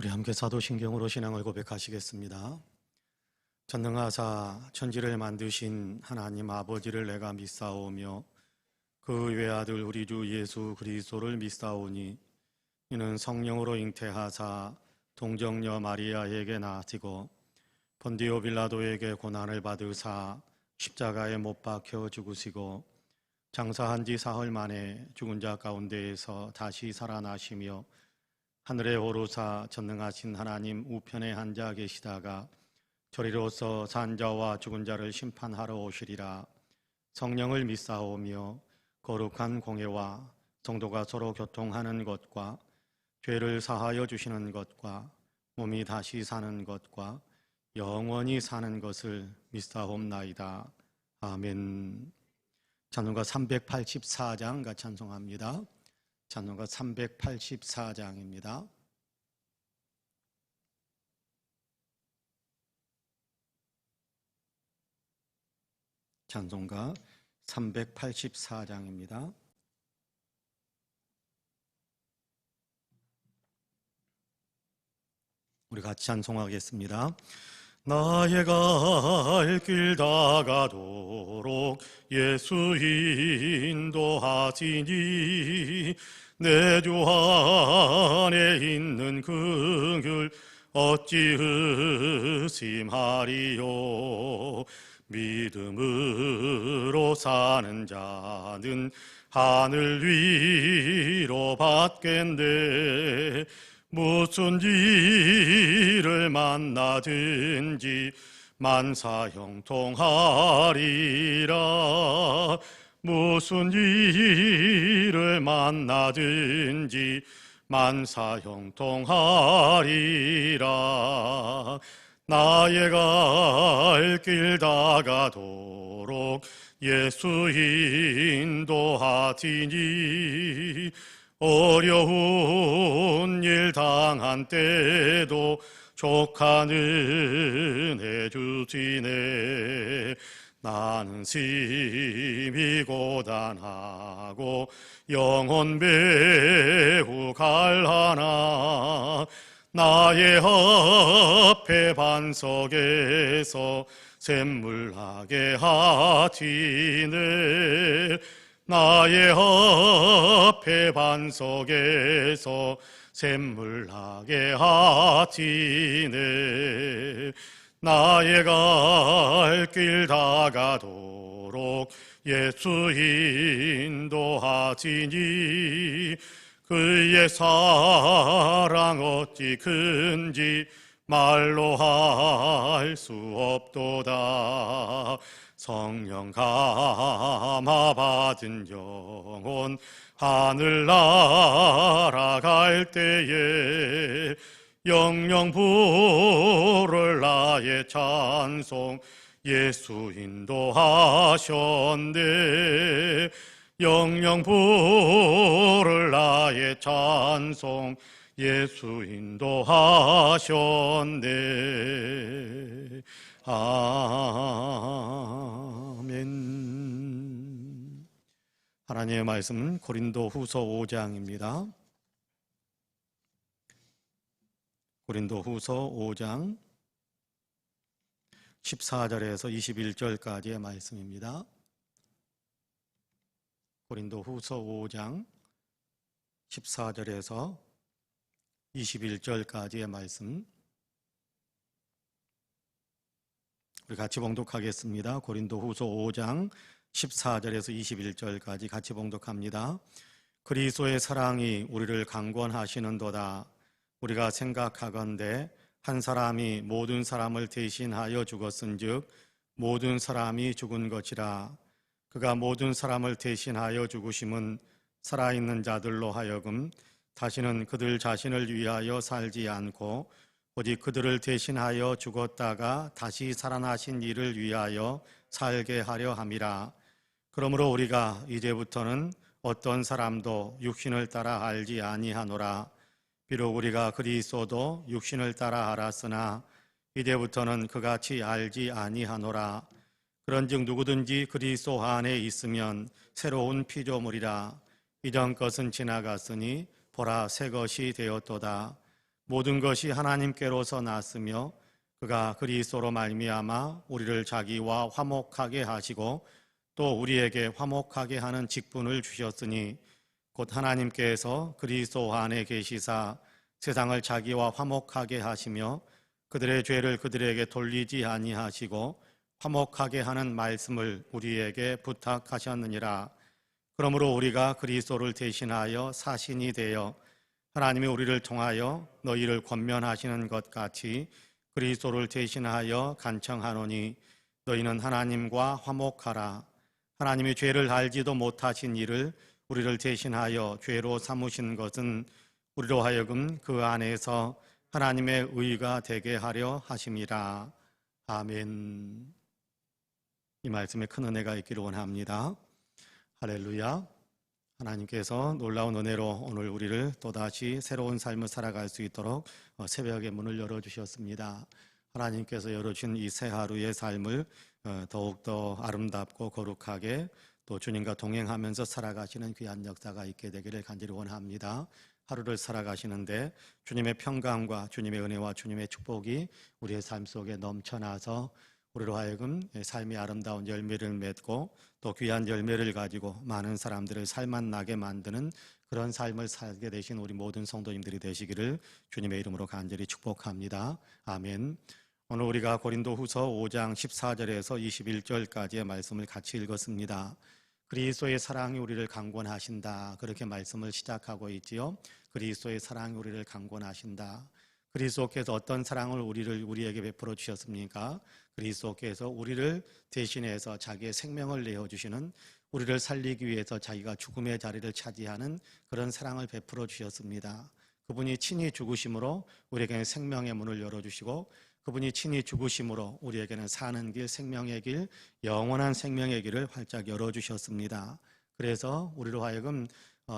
우리 함께 사도신경으로 신앙을 고백하시겠습니다. 전능하사 천지를 만드신 하나님 아버지를 내가 믿사오며 그 외아들 우리 주 예수 그리스도를 믿사오니 이는 성령으로 잉태하사 동정녀 마리아에게 나시고 본디오 빌라도에게 고난을 받으사 십자가에 못 박혀 죽으시고 장사한 지 사흘 만에 죽은 자 가운데에서 다시 살아나시며 하늘에 오르사 전능하신 하나님 우편에 앉아 계시다가 저리로서 산자와 죽은 자를 심판하러 오시리라. 성령을 믿사오며 거룩한 공회와 성도가 서로 교통하는 것과 죄를 사하여 주시는 것과 몸이 다시 사는 것과 영원히 사는 것을 믿사옵나이다. 아멘. 찬송가 384장 같이 찬송합니다. 찬송가 384장입니다. 찬송가 384장입니다. 우리 같이 찬송하겠습니다. 나의 갈 길 다가도록 예수 인도하시니 내 주 안에 있는 그 길 어찌 의심하리요. 믿음으로 사는 자는 하늘 위로 받겠네. 무슨 일을 만나든지 만사 형통하리라. 무슨 일을 만나든지 만사 형통하리라. 나의 갈 길 다가도록 예수 인도하시니 어려운 일 당한 때도 족한 은혜 주시네. 나는 심히 고단하고 영혼 매우 갈하나 나의 앞에 반석에서 샘물나게 하시네. 나의 앞에 반석에서 샘물나게 하시네. 나의 갈 길 다가도록 예수 인도하시니 그의 사랑 어찌 큰지 말로 할 수 없도다. 성령 감화 받은 영혼 하늘 날아갈 때에 영영 부를 나의 찬송 예수 인도하셨네. 영영 부를 나의 찬송 예수 인도하셨네. 아멘. 하나님의 말씀은 고린도후서 5장입니다. 고린도후서 5장 14절에서 21절까지의 말씀입니다. 고린도후서 5장 14절에서 21절까지의 말씀 우리 같이 봉독하겠습니다. 고린도후서 5장 14절에서 21절까지 같이 봉독합니다. 그리스도의 사랑이 우리를 강권하시는도다. 우리가 생각하건대 한 사람이 모든 사람을 대신하여 죽었은즉 모든 사람이 죽은 것이라. 그가 모든 사람을 대신하여 죽으심은 살아있는 자들로 하여금 다시는 그들 자신을 위하여 살지 않고 오직 그들을 대신하여 죽었다가 다시 살아나신 이를 위하여 살게 하려 함이라. 그러므로 우리가 이제부터는 어떤 사람도 육신을 따라 알지 아니하노라. 비록 우리가 그리스도도 육신을 따라 알았으나 이제부터는 그같이 알지 아니하노라. 그런즉 누구든지 그리스도 안에 있으면 새로운 피조물이라. 이전 것은 지나갔으니 보라 새 것이 되었도다. 모든 것이 하나님께로서 났으며 그가 그리스도로 말미암아 우리를 자기와 화목하게 하시고 또 우리에게 화목하게 하는 직분을 주셨으니 곧 하나님께서 그리스도 안에 계시사 세상을 자기와 화목하게 하시며 그들의 죄를 그들에게 돌리지 아니하시고 화목하게 하는 말씀을 우리에게 부탁하셨느니라. 그러므로 우리가 그리스도를 대신하여 사신이 되어 하나님이 우리를 통하여 너희를 권면하시는 것 같이 그리스도를 대신하여 간청하노니 너희는 하나님과 화목하라. 하나님이 죄를 알지도 못하신 이를 우리를 대신하여 죄로 삼으신 것은 우리로 하여금 그 안에서 하나님의 의가 되게 하려 하심이라. 아멘. 이 말씀에 큰 은혜가 있기를 원합니다. 할렐루야. 하나님께서 놀라운 은혜로 오늘 우리를 또다시 새로운 삶을 살아갈 수 있도록 새벽의 문을 열어주셨습니다. 하나님께서 열어주신 이 새 하루의 삶을 더욱더 아름답고 거룩하게 또 주님과 동행하면서 살아가시는 귀한 역사가 있게 되기를 간절히 원합니다. 하루를 살아가시는데 주님의 평강과 주님의 은혜와 주님의 축복이 우리의 삶 속에 넘쳐나서 우리로 하여금 삶의 아름다운 열매를 맺고 또 귀한 열매를 가지고 많은 사람들을 살맛나게 만드는 그런 삶을 살게 되신 우리 모든 성도님들이 되시기를 주님의 이름으로 간절히 축복합니다. 아멘. 오늘 우리가 고린도 후서 5장 14절에서 21절까지의 말씀을 같이 읽었습니다. 그리스도의 사랑이 우리를 강권하신다. 그렇게 말씀을 시작하고 있지요. 그리스도의 사랑이 우리를 강권하신다. 그리스도께서 어떤 사랑을 우리에게 베풀어 주셨습니까? 그리스도께서 우리를 대신해서 자기의 생명을 내어 주시는, 우리를 살리기 위해서 자기가 죽음의 자리를 차지하는 그런 사랑을 베풀어 주셨습니다. 그분이 친히 죽으심으로 우리에게는 생명의 문을 열어 주시고 그분이 친히 죽으심으로 우리에게는 사는 길, 생명의 길, 영원한 생명의 길을 활짝 열어 주셨습니다. 그래서 우리로 하여금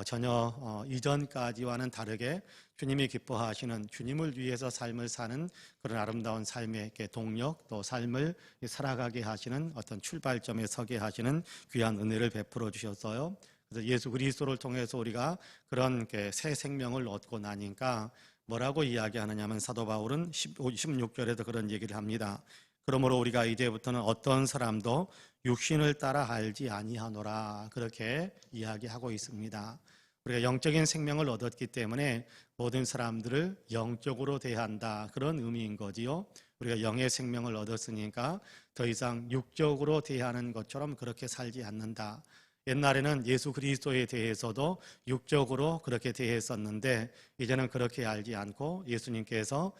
전혀 이전까지와는 다르게 주님이 기뻐하시는, 주님을 위해서 삶을 사는 그런 아름다운 삶의 동력, 또 삶을 살아가게 하시는 어떤 출발점에 서게 하시는 귀한 은혜를 베풀어 주셨어요. 그래서 예수 그리스도를 통해서 우리가 그런 새 생명을 얻고 나니까 뭐라고 이야기하느냐면 사도 바울은 16절에도 그런 얘기를 합니다. 그러므로 우리가 이제부터는 어떤 사람도 육신을 따라 알지 아니하노라, 그렇게 이야기하고 있습니다. 우리가 영적인 생명을 얻었기 때문에 모든 사람들을 영적으로 대한다, 그런 의미인 거지요. 우리가 영의 생명을 얻었으니까 더 이상 육적으로 대하는 것처럼 그렇게 살지 않는다. 옛날에는 예수 그리스도에 대해서도 육적으로 그렇게 대했었는데 이제는 그렇게 알지 않고 예수님께서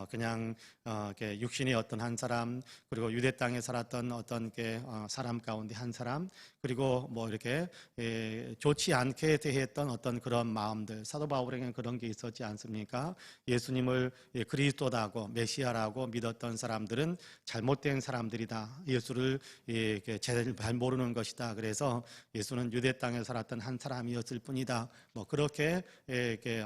그냥 육신의 어떤 한 사람, 그리고 유대 땅에 살았던 어떤 사람 가운데 한 사람, 그리고 뭐 이렇게 좋지 않게 대했던 어떤 그런 마음들, 사도 바울에게는 그런 게 있었지 않습니까? 예수님을 그리스도라고 메시아라고 믿었던 사람들은 잘못된 사람들이다, 예수를 제대로 잘 모르는 것이다, 그래서 예수는 유대 땅에 살았던 한 사람이었을 뿐이다, 뭐 그렇게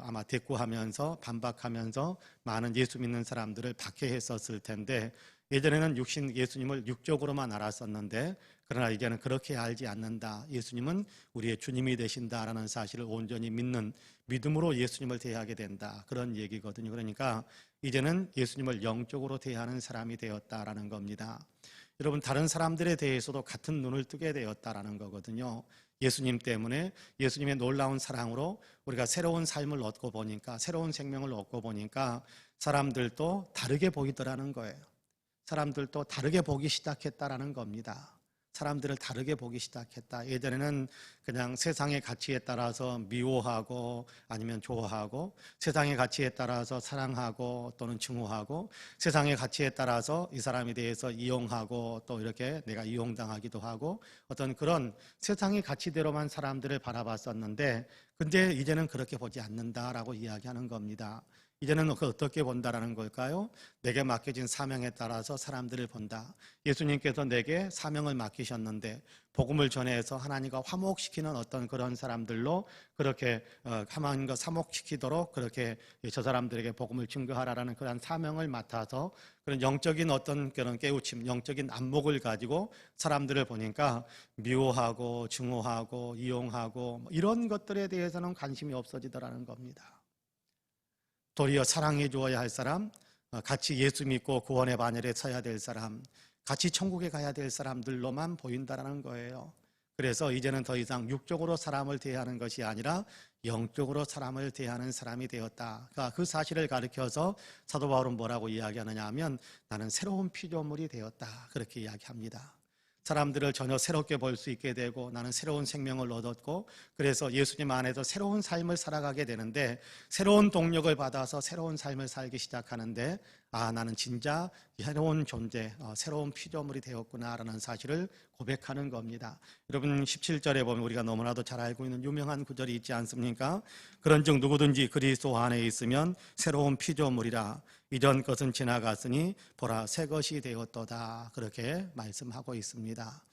아마 대꾸하면서 반박하면서 많은 예수 믿는 사람들을 박해했었을 텐데, 예전에는 예수님을 육적으로만 알았었는데 그러나 이제는 그렇게 알지 않는다. 예수님은 우리의 주님이 되신다라는 사실을 온전히 믿는 믿음으로 예수님을 대하게 된다, 그런 얘기거든요. 그러니까 이제는 예수님을 영적으로 대하는 사람이 되었다라는 겁니다. 여러분, 다른 사람들에 대해서도 같은 눈을 뜨게 되었다라는 거거든요. 예수님 때문에, 예수님의 놀라운 사랑으로 우리가 새로운 삶을 얻고 보니까, 새로운 생명을 얻고 보니까 사람들도 다르게 보이더라는 거예요. 사람들도 다르게 보기 시작했다라는 겁니다. 사람들을 다르게 보기 시작했다. 예전에는 그냥 세상의 가치에 따라서 미워하고 아니면 좋아하고, 세상의 가치에 따라서 사랑하고 또는 증오하고, 세상의 가치에 따라서 이 사람에 대해서 이용하고 또 이렇게 내가 이용당하기도 하고, 어떤 그런 세상의 가치대로만 사람들을 바라봤었는데, 근데 이제는 그렇게 보지 않는다라고 이야기하는 겁니다. 이제는 어떻게 본다라는 걸까요? 내게 맡겨진 사명에 따라서 사람들을 본다. 예수님께서 내게 사명을 맡기셨는데 복음을 전해서 하나님과 화목시키는 어떤 그런 사람들로 그렇게 하나님과 화목시키도록 그렇게 저 사람들에게 복음을 증거하라는 그런 사명을 맡아서 그런 영적인 어떤 그런 깨우침, 영적인 안목을 가지고 사람들을 보니까 미워하고 증오하고 이용하고 이런 것들에 대해서는 관심이 없어지더라는 겁니다. 도리어 사랑해 주어야 할 사람, 같이 예수 믿고 구원의 반열에 서야 될 사람, 같이 천국에 가야 될 사람들로만 보인다라는 거예요. 그래서 이제는 더 이상 육적으로 사람을 대하는 것이 아니라 영적으로 사람을 대하는 사람이 되었다. 그러니까 그 사실을 가리켜서 사도 바울은 뭐라고 이야기하느냐 하면 나는 새로운 피조물이 되었다. 그렇게 이야기합니다. 사람들을 전혀 새롭게 볼 수 있게 되고 나는 새로운 생명을 얻었고 그래서 예수님 안에서 새로운 삶을 살아가게 되는데 새로운 동력을 받아서 새로운 삶을 살기 시작하는데 나는 진짜 새로운 존재, 새로운 피조물이 되었구나라는 사실을 고백하는 겁니다. 여러분 17절에 보면 우리가 너무나도 잘 알고 있는 유명한 구절이 있지 않습니까? 그런즉 누구든지 그리스도 안에 있으면 새로운 피조물이라 이전 것은 지나갔으니 보라 새 것이 되었도다. 그렇게 말씀하고 있습니다.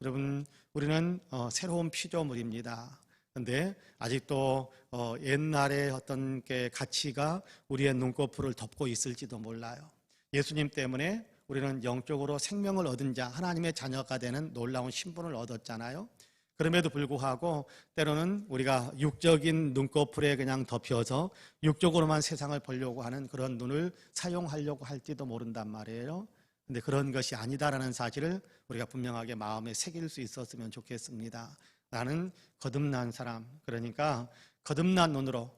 여러분 우리는 새로운 피조물입니다. 그런데 아직도 옛날의 어떤 게 가치가 우리의 눈꺼풀을 덮고 있을지도 몰라요. 예수님 때문에 우리는 영적으로 생명을 얻은 자, 하나님의 자녀가 되는 놀라운 신분을 얻었잖아요. 그럼에도 불구하고 때로는 우리가 육적인 눈꺼풀에 그냥 덮여서 육적으로만 세상을 보려고 하는 그런 눈을 사용하려고 할지도 모른단 말이에요. 근데 그런 것이 아니다라는 사실을 우리가 분명하게 마음에 새길 수 있었으면 좋겠습니다. 나는 거듭난 사람, 그러니까 거듭난 눈으로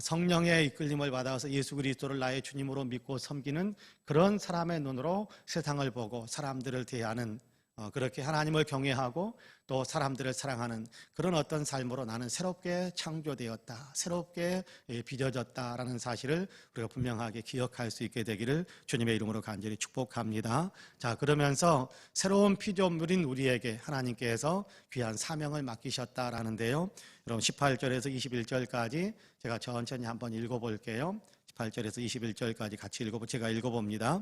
성령의 이끌림을 받아서 예수 그리스도를 나의 주님으로 믿고 섬기는 그런 사람의 눈으로 세상을 보고 사람들을 대하는 그렇게 하나님을 경외하고 또 사람들을 사랑하는 그런 어떤 삶으로 나는 새롭게 창조되었다, 새롭게 빚어졌다라는 사실을 우리가 분명하게 기억할 수 있게 되기를 주님의 이름으로 간절히 축복합니다. 자, 그러면서 새로운 피조물인 우리에게 하나님께서 귀한 사명을 맡기셨다라는데요. 여러분 18절에서 21절까지 제가 천천히 한번 읽어볼게요. 18절에서 21절까지 같이 제가 읽어봅니다.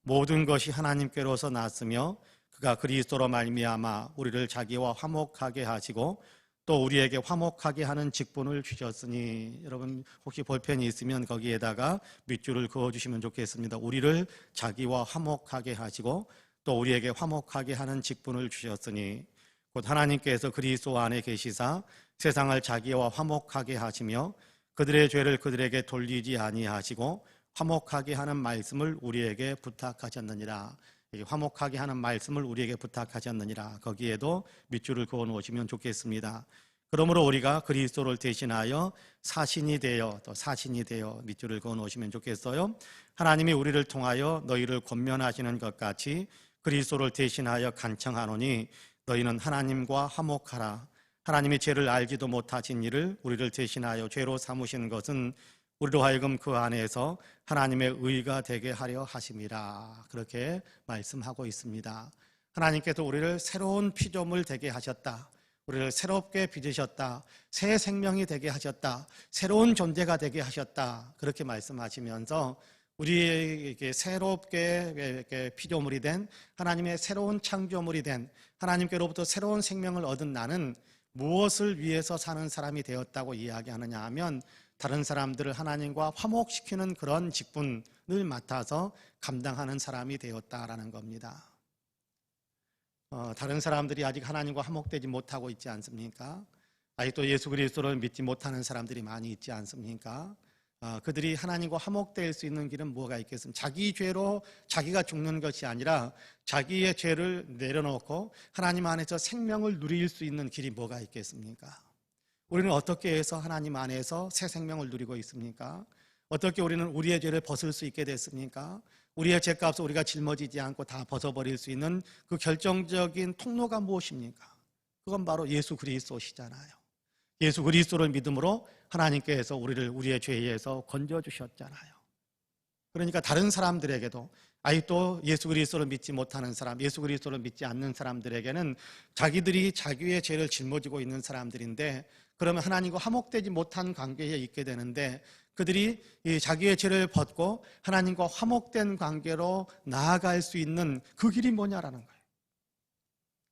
모든 것이 하나님께로서 났으며 그가 그리스도로 말미암아 우리를 자기와 화목하게 하시고 또 우리에게 화목하게 하는 직분을 주셨으니 여러분 혹시 볼펜이 있으면 거기에다가 밑줄을 그어주시면 좋겠습니다. 우리를 자기와 화목하게 하시고 또 우리에게 화목하게 하는 직분을 주셨으니 곧 하나님께서 그리스도 안에 계시사 세상을 자기와 화목하게 하시며 그들의 죄를 그들에게 돌리지 아니하시고 화목하게 하는 말씀을 우리에게 부탁하셨느니라. 화목하게 하는 말씀을 우리에게 부탁하셨느니라. 거기에도 밑줄을 그어 놓으시면 좋겠습니다. 그러므로 우리가 그리스도를 대신하여 사신이 되어 밑줄을 그어 놓으시면 좋겠어요. 하나님이 우리를 통하여 너희를 권면하시는 것 같이 그리스도를 대신하여 간청하노니 너희는 하나님과 화목하라. 하나님이 죄를 알지도 못하신 이를 우리를 대신하여 죄로 삼으신 것은 우리로 하여금 그 안에서 하나님의 의가 되게 하려 하심이라. 그렇게 말씀하고 있습니다. 하나님께서 우리를 새로운 피조물 되게 하셨다. 우리를 새롭게 빚으셨다. 새 생명이 되게 하셨다. 새로운 존재가 되게 하셨다. 그렇게 말씀하시면서 우리에게 새롭게 피조물이 된 하나님의 새로운 창조물이 된 하나님께로부터 새로운 생명을 얻은 나는 무엇을 위해서 사는 사람이 되었다고 이야기하느냐 하면 다른 사람들을 하나님과 화목시키는 그런 직분을 맡아서 감당하는 사람이 되었다라는 겁니다. 다른 사람들이 아직 하나님과 화목되지 못하고 있지 않습니까? 아직도 예수 그리스도를 믿지 못하는 사람들이 많이 있지 않습니까? 그들이 하나님과 화목될 수 있는 길은 뭐가 있겠습니까? 자기 죄로 자기가 죽는 것이 아니라 자기의 죄를 내려놓고 하나님 안에서 생명을 누릴 수 있는 길이 뭐가 있겠습니까? 우리는 어떻게 해서 하나님 안에서 새 생명을 누리고 있습니까? 어떻게 우리는 우리의 죄를 벗을 수 있게 됐습니까? 우리의 죄값을 우리가 짊어지지 않고 다 벗어버릴 수 있는 그 결정적인 통로가 무엇입니까? 그건 바로 예수 그리스도시잖아요. 예수 그리스도를 믿음으로 하나님께서 우리를 우리의 죄에서 건져주셨잖아요. 그러니까 다른 사람들에게도 아직도 예수 그리스도를 믿지 못하는 사람, 예수 그리스도를 믿지 않는 사람들에게는 자기들이 자기의 죄를 짊어지고 있는 사람들인데 그러면 하나님과 화목되지 못한 관계에 있게 되는데 그들이 자기의 죄를 벗고 하나님과 화목된 관계로 나아갈 수 있는 그 길이 뭐냐라는 거예요.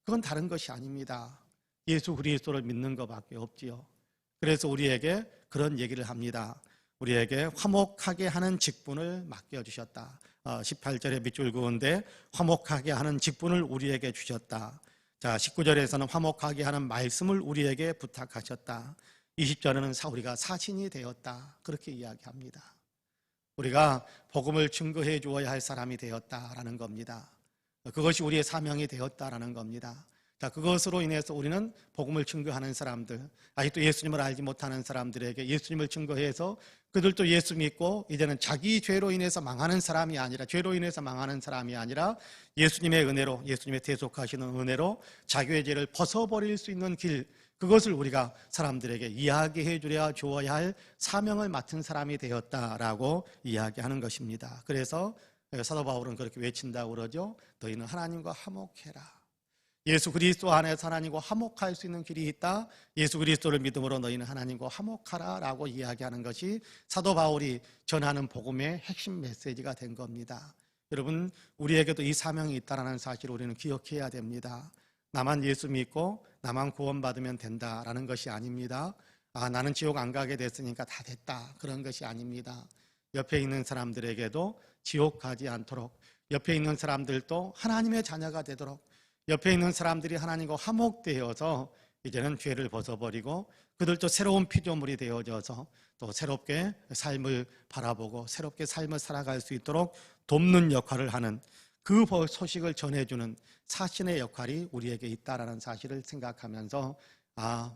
그건 다른 것이 아닙니다. 예수 그리스도를 믿는 것밖에 없지요. 그래서 우리에게 그런 얘기를 합니다. 우리에게 화목하게 하는 직분을 맡겨주셨다. 18절에 밑줄 그은데 화목하게 하는 직분을 우리에게 주셨다. 자, 19절에서는 화목하게 하는 말씀을 우리에게 부탁하셨다. 20절에는 우리가 사신이 되었다. 그렇게 이야기합니다. 우리가 복음을 증거해 주어야 할 사람이 되었다라는 겁니다. 그것이 우리의 사명이 되었다라는 겁니다. 자, 그것으로 인해서 우리는 복음을 증거하는 사람들, 아직도 예수님을 알지 못하는 사람들에게 예수님을 증거해서 그들도 예수 믿고 이제는 자기 죄로 인해서 망하는 사람이 아니라, 죄로 인해서 망하는 사람이 아니라 예수님의 은혜로, 예수님의 대속하시는 은혜로 자기의 죄를 벗어버릴 수 있는 길, 그것을 우리가 사람들에게 이야기해 주어야 할 사명을 맡은 사람이 되었다라고 이야기하는 것입니다. 그래서 사도 바울은 그렇게 외친다고 그러죠. 너희는 하나님과 화목해라. 예수 그리스도 안에서 하나님과 화목할 수 있는 길이 있다. 예수 그리스도를 믿음으로 너희는 하나님과 화목하라 라고 이야기하는 것이 사도 바울이 전하는 복음의 핵심 메시지가 된 겁니다. 여러분, 우리에게도 이 사명이 있다는 사실을 우리는 기억해야 됩니다. 나만 예수 믿고 나만 구원받으면 된다라는 것이 아닙니다. 나는 지옥 안 가게 됐으니까 다 됐다, 그런 것이 아닙니다. 옆에 있는 사람들에게도 지옥 가지 않도록, 옆에 있는 사람들도 하나님의 자녀가 되도록, 옆에 있는 사람들이 하나님과 화목되어서 이제는 죄를 벗어버리고 그들도 새로운 피조물이 되어져서 또 새롭게 삶을 바라보고 새롭게 삶을 살아갈 수 있도록 돕는 역할을 하는, 그 소식을 전해주는 사신의 역할이 우리에게 있다라는 사실을 생각하면서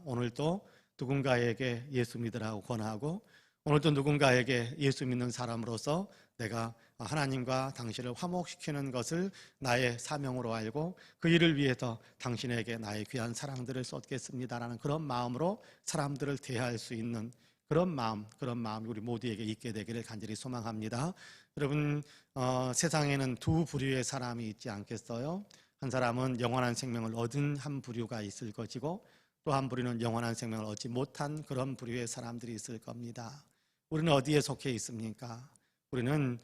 오늘도 누군가에게 예수 믿으라고 권하고, 오늘도 누군가에게 예수 믿는 사람으로서 내가 하나님과 당신을 화목시키는 것을 나의 사명으로 알고 그 일을 위해서 당신에게 나의 귀한 사랑들을 쏟겠습니다라는 그런 마음으로 사람들을 대할 수 있는 그런 마음이 우리 모두에게 있게 되기를 간절히 소망합니다. 여러분, 세상에는 두 부류의 사람이 있지 않겠어요? 한 사람은 영원한 생명을 얻은 한 부류가 있을 것이고, 또 한 부류는 영원한 생명을 얻지 못한 그런 부류의 사람들이 있을 겁니다. 우리는 어디에 속해 있습니까? 우리는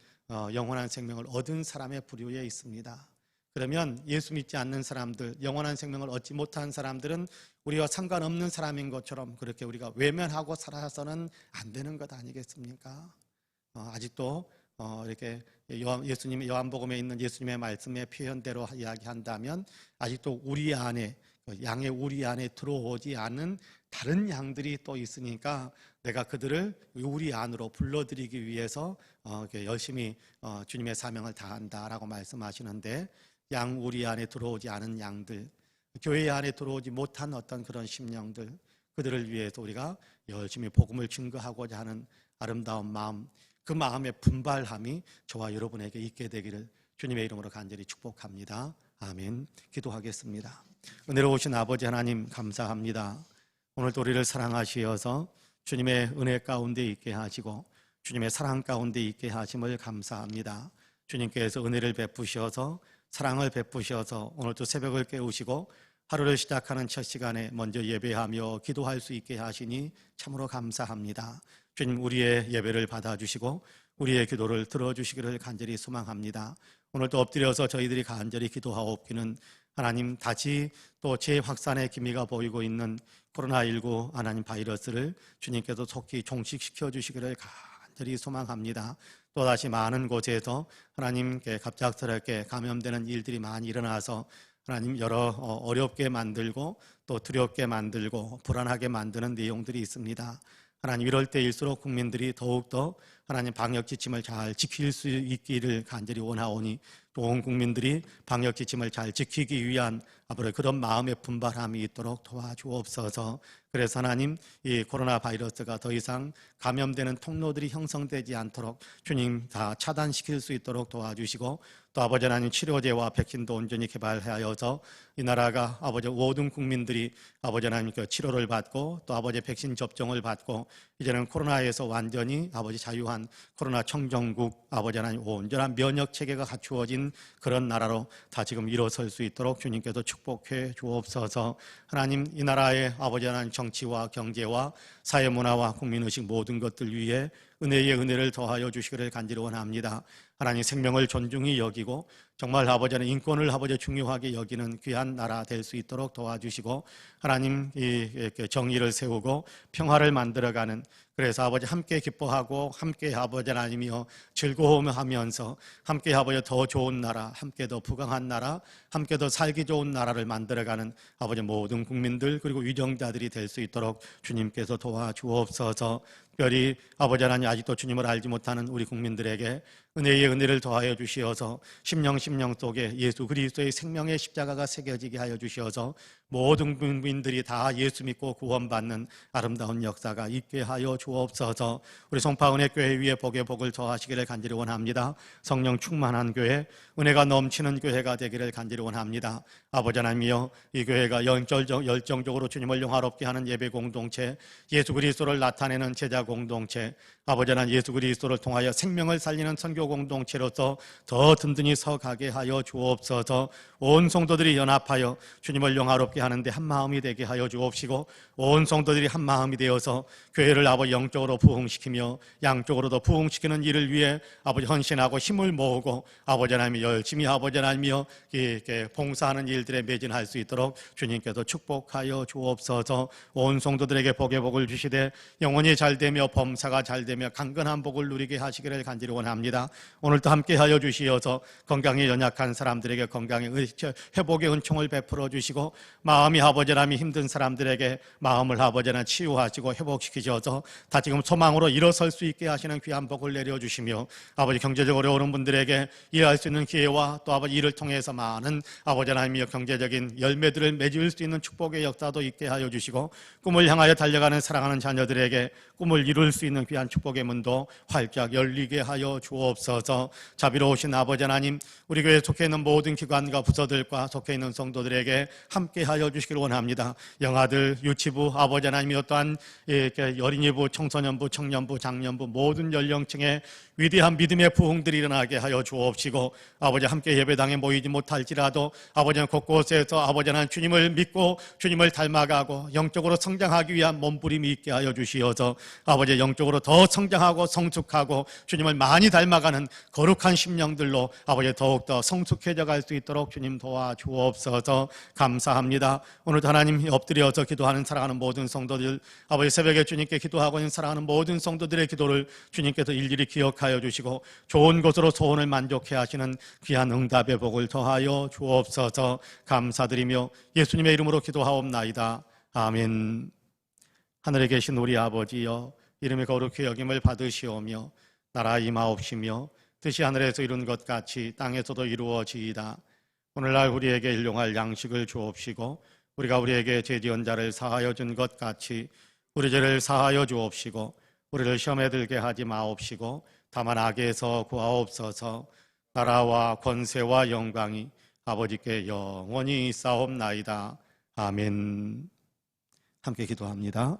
영원한 생명을 얻은 사람의 부류에 있습니다. 그러면 예수 믿지 않는 사람들, 영원한 생명을 얻지 못한 사람들은 우리와 상관없는 사람인 것처럼 그렇게 우리가 외면하고 살아서는 안 되는 것 아니겠습니까? 아직도 이렇게 예수님의 요한복음에 있는 예수님의 말씀의 표현대로 이야기한다면 아직도 우리 안에, 양의 우리 안에 들어오지 않은 다른 양들이 또 있으니까 내가 그들을 우리 안으로 불러들이기 위해서 열심히 주님의 사명을 다한다라고 말씀하시는데, 양 우리 안에 들어오지 않은 양들, 교회 안에 들어오지 못한 어떤 그런 심령들, 그들을 위해서 우리가 열심히 복음을 증거하고자 하는 아름다운 마음, 그 마음의 분발함이 저와 여러분에게 있게 되기를 주님의 이름으로 간절히 축복합니다. 아멘. 기도하겠습니다. 은혜로우신 아버지 하나님, 감사합니다. 오늘도 우리를 사랑하시어서 주님의 은혜 가운데 있게 하시고 주님의 사랑 가운데 있게 하심을 감사합니다. 주님께서 은혜를 베푸셔서 사랑을 베푸셔서 오늘도 새벽을 깨우시고 하루를 시작하는 첫 시간에 먼저 예배하며 기도할 수 있게 하시니 참으로 감사합니다. 주님, 우리의 예배를 받아주시고 우리의 기도를 들어주시기를 간절히 소망합니다. 오늘도 엎드려서 저희들이 간절히 기도하옵기는 하나님, 다시 또 재확산의 기미가 보이고 있는 코로나19 하나님 바이러스를 주님께서 속히 종식시켜 주시기를 간절히 소망합니다. 또다시 많은 곳에서 하나님께 갑작스럽게 감염되는 일들이 많이 일어나서 하나님 여러 어렵게 만들고 또 두렵게 만들고 불안하게 만드는 내용들이 있습니다. 하나님, 이럴 때일수록 국민들이 더욱더 하나님 방역 지침을 잘 지킬 수 있기를 간절히 원하오니 또 온 국민들이 방역 지침을 잘 지키기 위한 앞으로 그런 마음의 분발함이 있도록 도와주옵소서. 그래서 하나님, 이 코로나 바이러스가 더 이상 감염되는 통로들이 형성되지 않도록 주님 다 차단시킬 수 있도록 도와주시고, 또 아버지 하나님, 치료제와 백신도 온전히 개발하여서 이 나라가 아버지 모든 국민들이 아버지 하나님 그 치료를 받고 또 아버지 백신 접종을 받고 이제는 코로나에서 완전히 아버지 자유한 코로나 청정국, 아버지 하나님 온전한 면역 체계가 갖추어진 그런 나라로 다 지금 일어설 수 있도록 주님께서 축복해 주옵소서. 하나님, 이 나라의 아버지 하나님 정치와 경제와 사회 문화와 국민의식 모든 것들 위에 은혜의 은혜를 더하여 주시기를 간절히 원합니다. 하나님, 생명을 존중히 여기고 정말 아버지는 인권을 아버지 중요하게 여기는 귀한 나라 될 수 있도록 도와주시고, 하나님 이 정의를 세우고 평화를 만들어가는, 그래서 아버지 함께 기뻐하고 함께 아버지 하나님이여 즐거움하면서 함께 아버지 더 좋은 나라, 함께 더 부강한 나라, 함께 더 살기 좋은 나라를 만들어가는 아버지 모든 국민들 그리고 위정자들이 될 수 있도록 주님께서 도와주옵소서. 특별히 아버지 하나님 아직도 주님을 알지 못하는 우리 국민들에게 은혜의 은혜를 더하여 주시어서 심령 속에 예수 그리스도의 생명의 십자가가 새겨지게 하여 주시어서 모든 국민들이 다 예수 믿고 구원받는 아름다운 역사가 있게 하여 주옵소서. 우리 송파은혜 교회 위에 복의 복을 더하시기를 간절히 원합니다. 성령 충만한 교회, 은혜가 넘치는 교회가 되기를 간절히 원합니다. 아버지 하나님이여, 이 교회가 열정적으로 주님을 영화롭게 하는 예배 공동체, 예수 그리스도를 나타내는 제자 공동체, 아버지 하나님 예수 그리스도를 통하여 생명을 살리는 선교 공동체로서 더 든든히 서가게 하여 주옵소서. 온 성도들이 연합하여 주님을 영화롭게 하는데 한 마음이 되게 하여 주옵시고, 온 성도들이 한 마음이 되어서 교회를 아버지 영적으로 부흥시키며 양쪽으로도 부흥시키는 일을 위해 아버지 헌신하고 힘을 모으고 아버지 하나님이 열심히 아버지 하나님이여 이렇게 봉사하는 일들에 매진할 수 있도록 주님께서 축복하여 주옵소서. 온 성도들에게 복의 복을 주시되 영혼이 잘되며 범사가 잘되며 강건한 복을 누리게 하시기를 간절히 원합니다. 오늘도 함께하여 주시어서 건강에 연약한 사람들에게 건강의 회복의 은총을 베풀어 주시고, 마음이 아버지 하나님이 힘든 사람들에게 마음을 아버지 하나님 치유하시고 회복시키셔서 다시금 소망으로 일어설 수 있게 하시는 귀한 복을 내려주시며, 아버지 경제적으로 어려운 분들에게 일할 수 있는 기회와 또 아버지 이를 통해서 많은 아버지 하나님이여 경제적인 열매들을 맺을 수 있는 축복의 역사도 있게 하여 주시고, 꿈을 향하여 달려가는 사랑하는 자녀들에게 꿈을 이룰 수 있는 귀한 축복의 문도 활짝 열리게 하여 주옵소서. 자비로우신 아버지 하나님, 우리 교회에 속해 있는 모든 기관과 부서들과 속해 있는 성도들에게 함께하여 주시기를 원합니다. 영아들, 유치부, 아버지 하나님이 또한 어린이부, 청소년부, 청년부, 장년부 모든 연령층의 위대한 믿음의 부흥들이 일어나게 하여 주옵시고, 아버지 함께 예배당에 모이지 못할지라도 아버지는 곳곳에서 아버지 하나님 주님을 믿고 주님을 닮아가고 영적으로 성장하기 위한 몸부림이 있게 하여 주시어서 아버지 영적으로 더 성장하고 성숙하고 주님을 많이 닮아가는 거룩한 심령들로 아버지 더욱더 성숙해져 갈 수 있도록 주님 도와주옵소서. 감사합니다. 오늘도 하나님 엎드려서 기도하는 사랑하는 모든 성도들, 아버지 새벽에 주님께 기도하고 있는 사랑하는 모든 성도들의 기도를 주님께서 일일이 기억하여 주시고 좋은 것으로 소원을 만족해 하시는 귀한 응답의 복을 더하여 주옵소서. 감사드리며 예수님의 이름으로 기도하옵나이다. 아멘. 하늘에 계신 우리 아버지여, 이름이 거룩히 여김을 받으시오며 나라 임하옵시며 뜻이 하늘에서 이룬 것 같이 땅에서도 이루어지이다. 오늘날 우리에게 일용할 양식을 주옵시고, 우리가 우리에게 죄지은 자를 사하여 준 것 같이 우리 죄를 사하여 주옵시고, 우리를 시험에 들게 하지 마옵시고 다만 악에서 구하옵소서. 나라와 권세와 영광이 아버지께 영원히 있사옵나이다. 아멘. 함께 기도합니다.